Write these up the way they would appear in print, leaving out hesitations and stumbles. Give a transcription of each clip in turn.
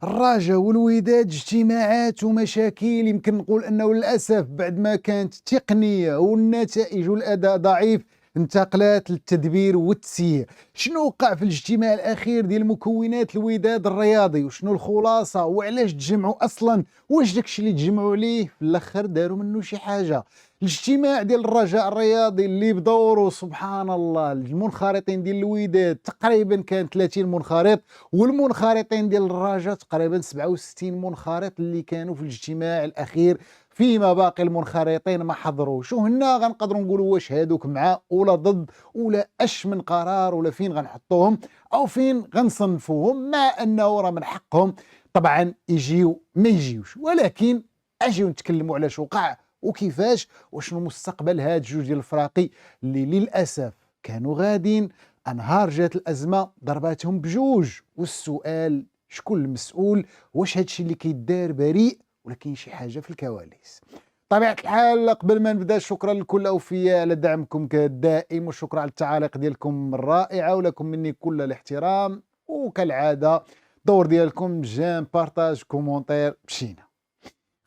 الرجاء والوداد اجتماعات ومشاكل، يمكن نقول انه للاسف بعد ما كانت التقنيه والنتائج والاداء ضعيف انتقلت للتدبير والتسيير. شنو وقع في الاجتماع الاخير ديال مكونات الوداد الرياضي، وشنو الخلاصه، وعلاش تجمعوا اصلا؟ واش داكشي اللي تجمعوا عليه في الاخر داروا منه شي حاجه؟ الاجتماع ديال الرجاء الرياضي اللي بدوروا سبحان الله المنخرطين ديال الوداد تقريبا كان 30 منخرط، والمنخرطين ديال الرجاء تقريبا 67 منخرط اللي كانوا في الاجتماع الاخير، فيما باقي المنخرطين ما حضروش. وهنا غنقدروا نقولوا واش هادوك مع ولا ضد، ولا اش من قرار، ولا فين غنحطوهم او فين غنصنفوهم، مع انه راه من حقهم طبعا يجيو ما يجيوش، ولكن اجيو نتكلموا على شو وقع وكيفاش وشنو مستقبل هاد جوج ديال الفراقي اللي للاسف كانوا غادين. انهار جات الازمه ضرباتهم بجوج، والسؤال شكون المسؤول؟ واش هادشي اللي كيدار بريء ولا كاين شي حاجه في الكواليس؟ طبيعة الحال قبل ما نبدا شكرا لكل الاوفياء على دعمكم كالدائم، وشكرا على التعاليق ديالكم الرائعه، ولكم مني كل الاحترام، وكالعاده دور ديالكم جيم بارطاج كومونتير مشينا.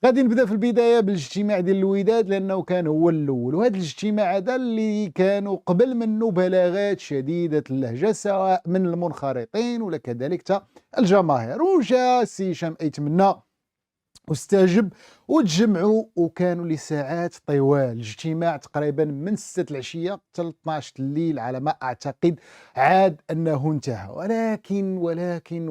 غادي نبدا في البدايه بالاجتماع ديال الوداد لانه كان هو الاول، وهذا الاجتماع هذا اللي كانوا قبل منه بلاغات شديده اللهجه سواء من المنخرطين ولا كذلك حتى الجماهير، وجا السي هشام يتمنى واستجب وتجمعوا وكانوا لساعات طوال. الاجتماع تقريبا من 6 العشيه حتى 12 الليل على ما اعتقد عاد انه انتهى. ولكن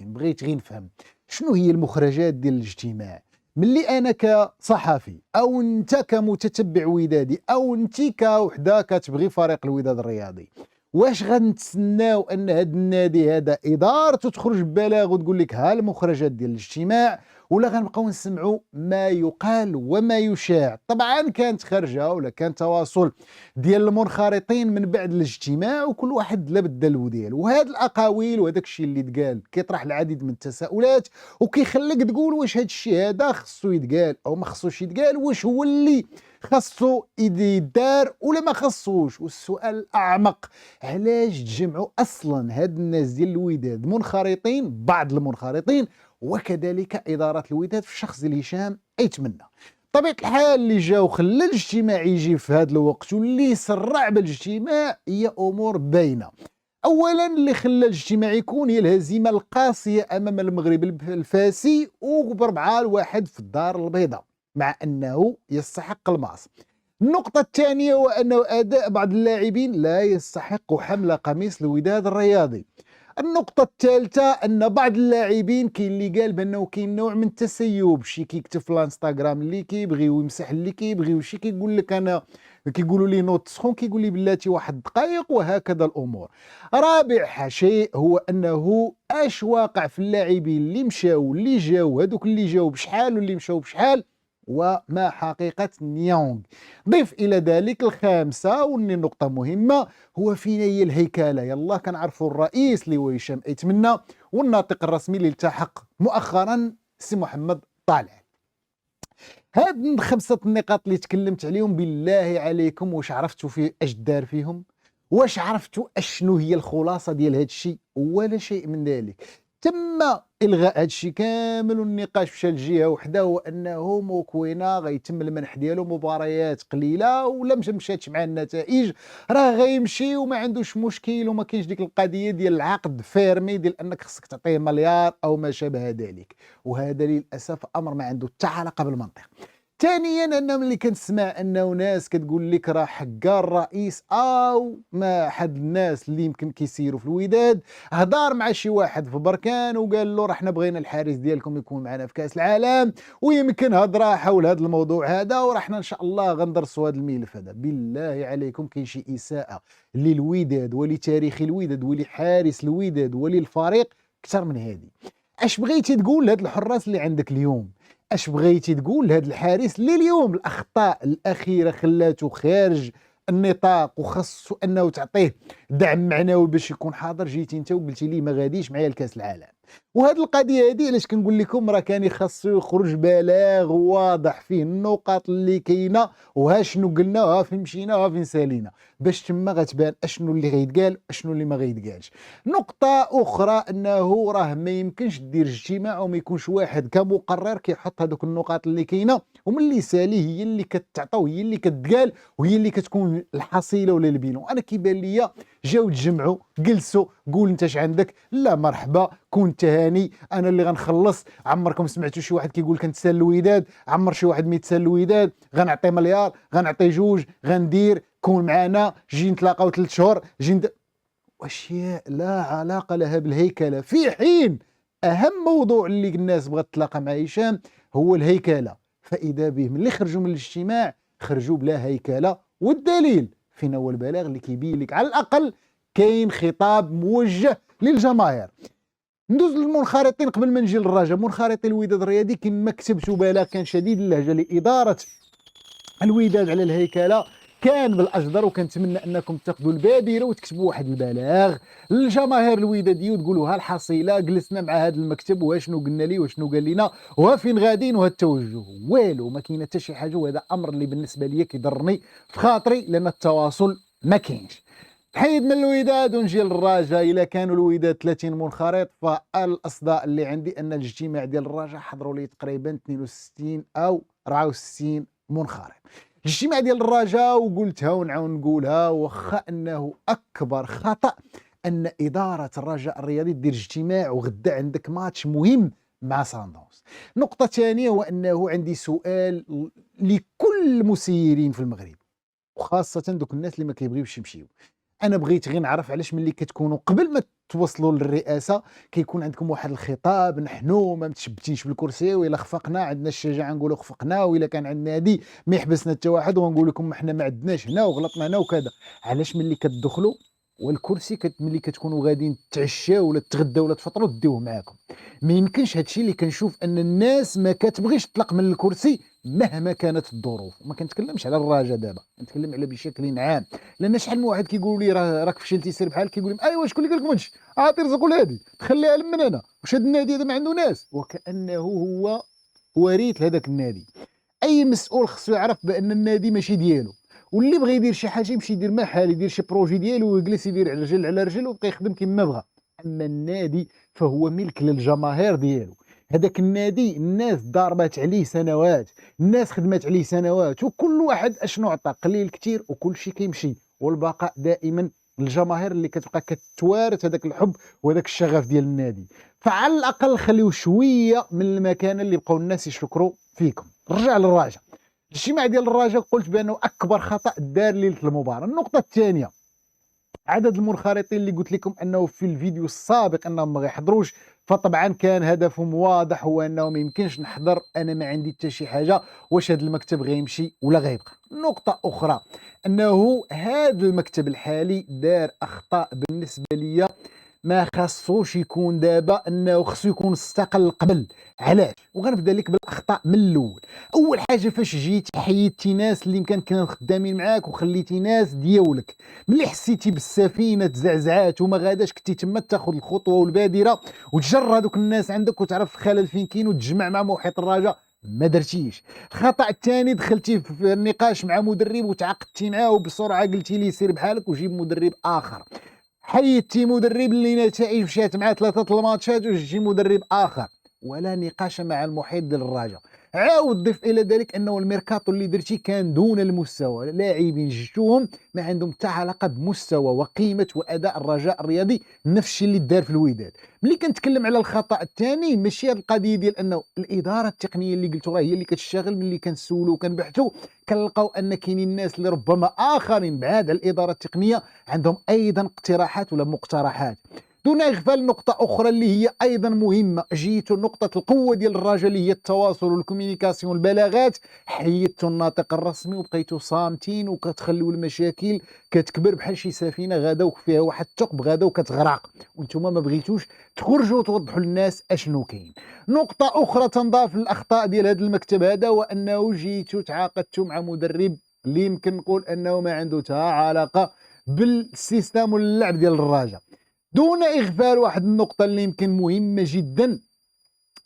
بغيت غير نفهم شنو هي المخرجات ديال الاجتماع. ملي انا كصحفي او انت كمتتبع ودادي او انت كوحده كتبغي فريق الوداد الرياضي، واش غنتسناو ان هذا النادي هذا ادارته تخرج ببلاغ وتقول لك ها المخرجات ديال الاجتماع، ولا غنبقاو نسمعوا ما يقال وما يشاع؟ طبعا كانت خارجه ولا كان تواصل ديال المنخرطين من بعد الاجتماع، وكل واحد لابد الدلو ديالو، وهاد الاقاويل وهذاك الشيء اللي تقال كيطرح العديد من التساؤلات، وكيخليك تقول واش هاد الشيء هذا خصو يتقال او ما خصوش يتقال، واش هو اللي خاصو يدار ولا ما خاصوش. والسؤال الاعمق، علاش تجمعوا اصلا هاد الناس ديال الوداد منخرطين، بعض المنخرطين وكذلك اداره الوداد في الشخص ديال هشام يتمنى؟ طبيعه الحال اللي جا وخلى الاجتماع يجي في هذا الوقت واللي سرع بالاجتماع هي امور باينه. اولا اللي خلى الاجتماع يكون هي الهزيمه القاسيه امام المغرب الفاسي وب4-1 في الدار البيضاء، مع انه يستحق الماس. النقطة الثانية هو أنه أداء بعض اللاعبين لا يستحق حمل قميص الوداد الرياضي. النقطة الثالثة أن بعض اللاعبين كاين اللي قال بأنه كاين نوع من التسيب، شي كيكتب في الانستغرام اللي كيبغي ويمسح اللي كيبغي، وشي كيقول لك أنا كيقولوا لي نوض سخون كيقول لي بلاتي واحد دقائق، وهكذا الأمور. رابع شيء هو أنه اش واقع في اللاعبين اللي مشاو واللي جاو، هذوك اللي جاو بشحال واللي مشاو بشحال، وما حقيقة نيونغ. ضيف إلى ذلك الخامسة واللي نقطة مهمة، هو فين هي الهيكلة؟ يلا كنعرفوا الرئيس اللي هو هشام يتمنى، والناطق الرسمي اللي التحق مؤخرا سي محمد طالع. هاد 5 النقاط اللي تكلمت عليهم بالله عليكم واش عرفتوا في اش دار فيهم؟ واش عرفتوا اشنو هي الخلاصة ديال هاد الشيء؟ ولا شيء من ذلك. تم الغاء هذا الشيء كامل، والنقاش مشى لجهه وحده، هو انه موكوينه غيتم المنح ديالو مباريات قليله، ولا مشاتش مع النتائج راه غيمشي وما عندوش مشكل، وما كاينش ديك القضيه ديال العقد فيرمي ديال انك خصك تعطيه مليار او ما شابه ذلك، وهذا للاسف امر ما عنده حتى علاقه بالمنطق. ثانيا انا ملي كنسمع انه ناس كتقول لك راه حقا الرئيس او ما حد الناس اللي يمكن كيسيروا في الوداد هضر مع شي واحد في بركان وقال له راه حنا بغينا الحارس ديالكم يكون معنا في كاس العالم، ويمكن هضره حول هذا الموضوع هذا، وراه حنا ان شاء الله غندرسوا هذا الملف هذا. بالله عليكم كاين شي اساءه للوداد ولتاريخ الوداد ولحارس الوداد وللفريق اكثر من هذه؟ اش بغيتي تقول لهاد الحراس اللي عندك اليوم؟ اش بغيتي تقول لهذا الحارس اللي اليوم الاخطاء الاخيره خلاته خارج النطاق وخصو انه تعطيه دعم معنوي باش يكون حاضر؟ جيتي انت وقلتي لي ما غاديش معايا لكاس العالم. وهذه القضيه هذه علاش كنقول لكم راه كان خاصو يخرج بلاغ واضح فيه النقاط اللي كاينه وها شنو قلنا وها فين مشينا وها فين سالينا، باش تما غتبان اشنو اللي غيتقال اشنو اللي ما غيتقالش. نقطه اخرى انه راه ما يمكنش دير اجتماع وما يكونش واحد كمقرر كيحط هذوك النقاط اللي كاينه وملي سالي هي اللي كتعطى وهي اللي كتقال وهي اللي كتكون الحصيله ولا البينو. انا كيبان ليا جاو تجمعوا جلسوا قول انت اش عندك، لا مرحبا كون تهاني انا اللي غنخلص. عمركم سمعتوا شي واحد كيقول كنتسال الوداد؟ عمر شي واحد ما يتسال الوداد؟ غنعطي مليار غنعطي جوج غندير كون معنا جي نتلاقاو 3 شهور اشياء لا علاقه لها بالهيكله، في حين اهم موضوع اللي الناس بغات تلاقى مع هشام هو الهيكله. فاذا به ملي خرجوا من الاجتماع خرجوا بلا هيكله، والدليل فين هو البلاغ اللي كيبين لك على الاقل كاين خطاب موجه للجماهير. ندوز للمنخرطين قبل ما نجي للرجاء. منخرطي الوداد الرياضي كما كتبتوا بلاغ كان شديد اللهجه لاداره الوداد على الهيكله، كان بالاجدر وكنتمنى انكم تاخذوا البادره وتكتبوا واحد البلاغ للجماهير الوداديه وتقولوا ها الحصيله جلسنا مع هذا المكتب وها شنو قلنا ليه وشنو قال لنا وها فين غاديين وها التوجه. والو ما كاين حتى شي حاجه، وهذا امر اللي بالنسبه لي كيضرني في خاطري لان التواصل ما كاينش. حيد من الوداد ونجي للرجاء. الا كانوا الوداد 30 منخرط فالاصداء اللي عندي ان الاجتماع ديال الرجاء حضروا لي تقريبا 62 او 64 منخرط. الاجتماع ديال الرجاء وقلتها ونعاود نقولها واخا انه اكبر خطا ان اداره الرجاء الرياضي دير اجتماع وغدا عندك ماتش مهم مع ساندونز. نقطه ثانيه هو انه عندي سؤال لكل المسيرين في المغرب وخاصه دوك الناس اللي ما كيبغيوش يمشيو. انا بغيت غير نعرف علاش ملي كتكونوا قبل ما توصلوا للرئاسه كيكون عندكم واحد الخطاب نحنو ما متشبتينش بالكرسي والا خفقنا عندنا الشجاعه نقولوا خفقنا والا كان عندنا هادي ما يحبسنا حتى واحد ونقول لكم احنا ما عندناش هنا وغلطنا هنا وكذا. علاش ملي كتدخلوا والكرسي ملي كتكونوا غاديين تتعشاو ولا تتغداو ولا تفطروا ديوه معاكم؟ ما يمكنش هادشي اللي كنشوف ان الناس ما كتبغيش تطلق من الكرسي مهما كانت الظروف. وما كنتكلمش على الرجاء دابا، كنتكلم على بشكل عام. لان شحال من واحد كيقول لي راك فشلتي سير بحال كيقول لي ايوا شكون اللي قال لك منش عاطي رزق الهادي تخليها من هنا واش هذا النادي هذا ما عنده ناس، وكانه هو وريث هذاك النادي. اي مسؤول خصو يعرف بان النادي ماشي ديالو، واللي بغى يدير شي حاجه يمشي يدير محل يدير شي بروجي ديالو ويجلس يدير على رجل على رجل ويبقى يخدم كما بغى. اما النادي فهو ملك للجماهير ديالو. هذاك النادي الناس ضاربات عليه سنوات، الناس خدمت عليه سنوات، وكل واحد اشنو عطى قليل كثير وكل شيء كيمشي، والبقاء دائما الجماهير اللي كتبقى كتوارث هذاك الحب وهذاك الشغف ديال النادي. فعلى الاقل خليو شويه من المكانه اللي بقاو الناس يشكروا فيكم. رجع للرجاء. الاجتماع ديال الرجاء قلت بانه اكبر خطا دار ليله المباراه. النقطه الثانيه عدد المنخرطين اللي قلت لكم انه في الفيديو السابق انهم ما غيحضروش، فطبعا كان هدفهم واضح هو انه ما يمكنش نحضر، انا ما عندي حتى شي حاجه، واش هذا المكتب غيمشي ولا غيبقى. نقطه اخرى انه هذا المكتب الحالي دار اخطاء بالنسبه لي ما خاصوش يكون دابا، انه خصو يكون استقل قبل. علاش؟ وغنبدا لك بالاخطاء من الاول. اول حاجه فاش جيت حيدتي ناس اللي يمكن كانوا خدامين معاك وخليتي ناس ديالك. ملي حسيتي بالسفينه تزعزعات وما غاداش كنتي تما تاخذ الخطوه والبادره وتجر هذوك الناس عندك وتعرف الخلل فين كاين وتجمع مع محيط الرجاء، ما درتيش. الخطا الثاني دخلتي في النقاش مع مدرب وتعاقدتي معاه وبسرعه قلتي لي سير بحالك وجيب مدرب اخر. حيدتي مدرب اللي نتائج مشات معاه 3 الماتشات وجي مدرب اخر، ولا نقاش مع المحيط ديال الرجاء. عاود ضيف الى ذلك انه الميركاتو اللي درتي كان دون المستوى، لاعبين جبتوهم ما عندهم حتى علاقه بمستوى وقيمه واداء الرجاء الرياضي، نفس الشيء اللي دار في الوداد. ملي كنتكلم على الخطا الثاني ماشي هذه القضيه ديال انه الاداره التقنيه اللي قلتوا راه هي اللي كتشتغل. ملي كنسولوا وكنبحثوا كنلقاو ان كاينين الناس اللي ربما اخرين بعاد على الاداره التقنيه عندهم ايضا اقتراحات ولا مقترحات. دون اغفال نقطه اخرى اللي هي ايضا مهمه، جيتوا نقطه القوه ديال الرجاء اللي هي التواصل والكوميونيكاسيون والبلاغات، حيدتوا الناطق الرسمي وبقيتوا صامتين وكتخليوا المشاكل كتكبر بحال شي سفينه غدا فيها واحد الثقب غدا وكتغرق، وانتم ما بغيتوش تخرجوا توضحوا للناس اشنو كاين. نقطه اخرى تنضاف للاخطاء ديال هذا المكتب هذا وانه جيتوا تعاقدتوا مع مدرب اللي يمكن نقول انه ما عنده حتى علاقه بالسيستم واللعب ديال الرجاء. دون اغفال واحد النقطه اللي يمكن مهمه جدا،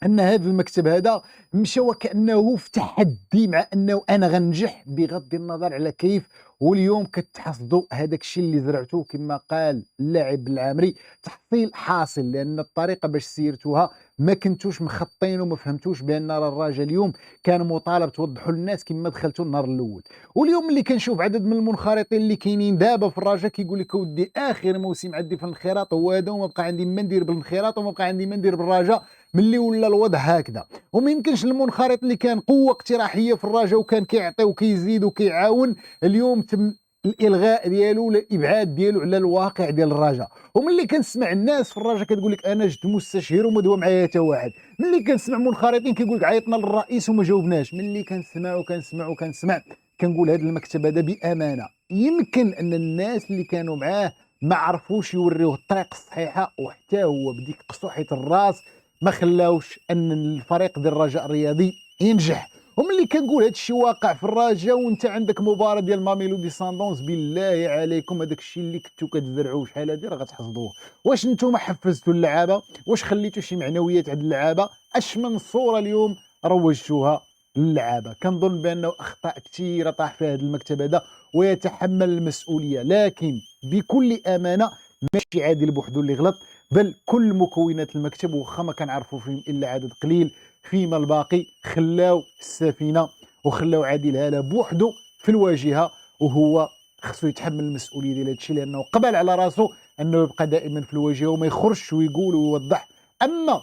ان هذا المكتب هذا مشى وكانه في تحدي مع انه انا غنجح بغض النظر على كيف. واليوم كتحصدوا هذاك الشيء اللي زرعتوه كما قال اللاعب العامري، تحصيل حاصل، لان الطريقه باش سيرتوها ما كنتوش مخطين وما فهمتوش بان راه الراجل اليوم كان مطالب توضحوا للناس كما دخلتوا النهار الاول. واليوم اللي كنشوف عدد من المنخرطين اللي كاينين دابا في الرجاء كيقول لك اودي اخر موسم عندي في الانخراط هو هذا، وما بقى عندي ما ندير بالانخراط وما بقى عندي ما ندير بالرجاء ملي ولا الوضع هكذا. وما يمكنش المنخرط اللي كان قوه اقتراحيه في الرجاء وكان كيعطي وكيزيد وكيعاون، اليوم تم الالغاء ديالو ولا الابعاد ديالو على الواقع ديال الرجاء. وملي كنسمع الناس في الرجاء كتقول لك انا جبت مستشير وما دوا معايا حتى واحد، ملي كنسمع منخرطين كيقول لك عيطنا للرئيس وما جاوبناش، ملي كنسمع كنقول هذا المكتب هذا بامانه يمكن ان الناس اللي كانوا معاه ما عرفوش يوريوه الطريق الصحيحه، وحتى هو بديك قصوحه الراس ما خلاوش ان الفريق ديال الرجاء الرياضي ينجح. وملي كنقول هذا الشيء واقع في الرجاء وانت عندك مباراه ديال ماميلودي ساندونز، بالله عليكم هذاك الشيء اللي كنتو كتزرعوه شحال هادي راه غتحصدوه. واش نتوما حفزتوا اللعابه؟ واش خليتوا شي معنويات عند اللعابه؟ اش من صوره اليوم روجتوها للعابه؟ كنظن بانه اخطاء كثيره طاح فيها هذا المكتب هذا ويتحمل المسؤوليه، لكن بكل امانه ماشي عادل بوحدو اللي غلط، بل كل مكونات المكتب واخا ما كنعرفوا فيهم الا عدد قليل، فيما الباقي خلاو السفينه وخلاو عادل هاله بوحدو في الواجهه، وهو خصو يتحمل المسؤوليه ديال هادشي لانه قبل على راسو انه يبقى دائما في الواجهه وما يخرجش ويقول ويوضح. اما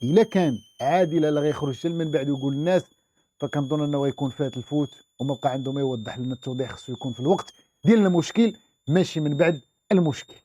الا كان عادل لا غيخرج حتى من بعد ويقول للناس، فكنظن انه غيكون فات الفوت وما بقى عنده ما يوضح لنا. التوضيح خصو يكون في الوقت ديال المشكل ماشي من بعد المشكل.